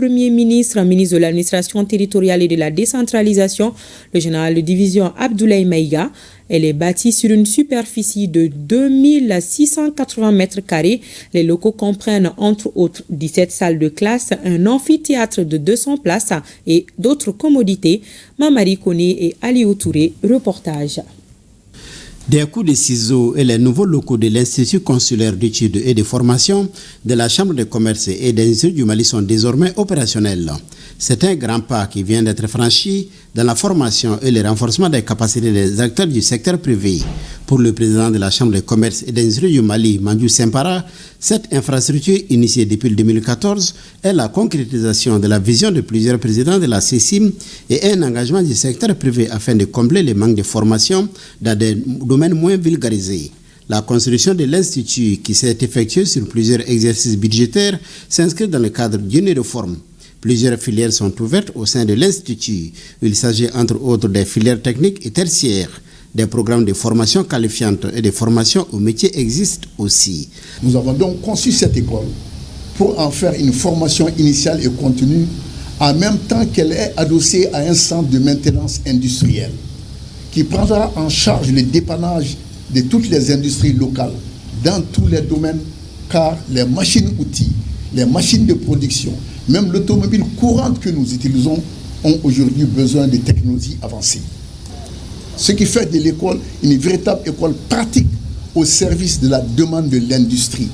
Premier ministre, ministre de l'administration territoriale et de la décentralisation, le général de division Abdoulaye Maïga. Elle est bâtie sur une superficie de 2680 mètres carrés. Les locaux comprennent entre autres 17 salles de classe, un amphithéâtre de 200 places et d'autres commodités. Mamari Koné et Aliou Touré, reportage. Des coups de ciseaux et les nouveaux locaux de l'Institut consulaire d'études et de formation de la Chambre de commerce et d'industrie du Mali sont désormais opérationnels. C'est un grand pas qui vient d'être franchi dans la formation et le renforcement des capacités des acteurs du secteur privé. Pour le président de la Chambre de commerce et d'industrie du Mali, Mandiou Sempara, cette infrastructure initiée depuis 2014 est la concrétisation de la vision de plusieurs présidents de la CECIM et un engagement du secteur privé afin de combler les manques de formation dans des domaines moins vulgarisés. La construction de l'Institut, qui s'est effectuée sur plusieurs exercices budgétaires, s'inscrit dans le cadre d'une réforme. Plusieurs filières sont ouvertes au sein de l'Institut. Il s'agit entre autres des filières techniques et tertiaires. Des programmes de formation qualifiante et de formation au métier existent aussi. Nous avons donc conçu cette école pour en faire une formation initiale et continue, en même temps qu'elle est adossée à un centre de maintenance industrielle qui prendra en charge le dépannage de toutes les industries locales dans tous les domaines, car les machines-outils, les machines de production, même l'automobile courante que nous utilisons ont aujourd'hui besoin de technologies avancées. Ce qui fait de l'école une véritable école pratique au service de la demande de l'industrie.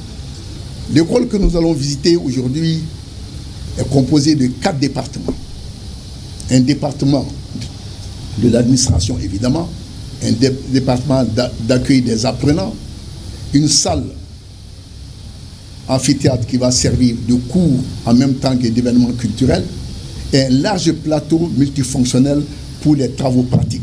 L'école que nous allons visiter aujourd'hui est composée de 4 départements. Un département de l'administration, évidemment, un département d'accueil des apprenants, une salle amphithéâtre qui va servir de cours en même temps que d'événements culturels et un large plateau multifonctionnel pour les travaux pratiques.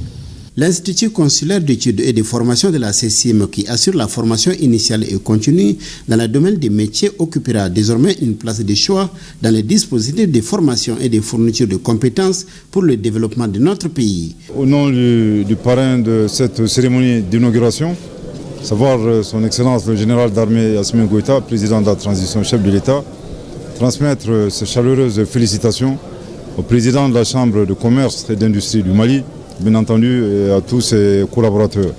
L'Institut consulaire d'études et de formation de la CECIM, qui assure la formation initiale et continue dans le domaine des métiers, occupera désormais une place de choix dans les dispositifs de formation et de fourniture de compétences pour le développement de notre pays. Au nom du parrain de cette cérémonie d'inauguration, savoir son Excellence le général d'armée Assimi Goïta, président de la transition, chef de l'État, transmettre ses chaleureuses félicitations au président de la Chambre de commerce et d'industrie du Mali, bien entendu, et à tous ses collaborateurs.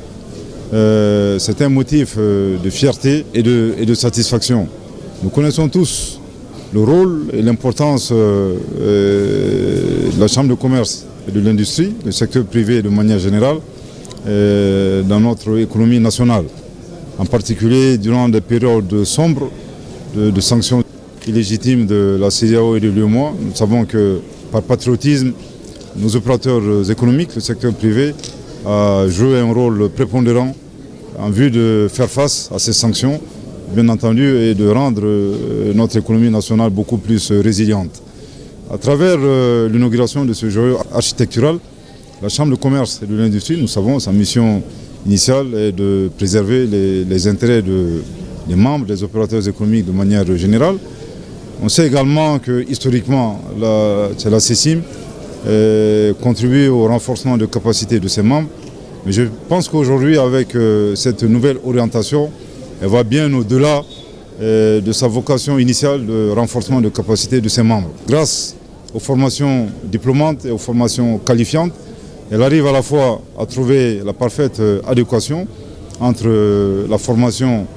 C'est un motif de fierté et de satisfaction. Nous connaissons tous le rôle et l'importance de la Chambre de commerce et de l'industrie, le secteur privé de manière générale, dans notre économie nationale. En particulier durant des périodes sombres de sanctions illégitimes de la CEDEAO et de l'UEMOA. Nous savons que par patriotisme, nos opérateurs économiques, le secteur privé, a joué un rôle prépondérant en vue de faire face à ces sanctions, bien entendu, et de rendre notre économie nationale beaucoup plus résiliente. À travers l'inauguration de ce joyau architectural, la Chambre de commerce et de l'industrie, nous savons, sa mission initiale est de préserver les intérêts des membres, des opérateurs économiques de manière générale. On sait également que historiquement, c'est la CECIM contribue au renforcement de capacités de ses membres. Mais je pense qu'aujourd'hui, avec cette nouvelle orientation, elle va bien au-delà de sa vocation initiale de renforcement de capacités de ses membres. Grâce aux formations diplômantes et aux formations qualifiantes, elle arrive à la fois à trouver la parfaite adéquation entre la formation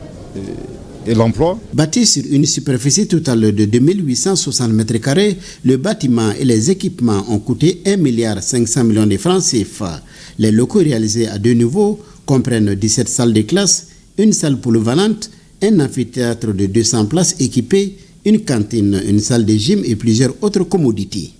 et l'emploi. Bâti sur une superficie totale de 2860 m², le bâtiment et les équipements ont coûté 1,5 milliard de francs CFA. Les locaux réalisés à 2 niveaux comprennent 17 salles de classe, une salle polyvalente, un amphithéâtre de 200 places équipé, une cantine, une salle de gym et plusieurs autres commodités.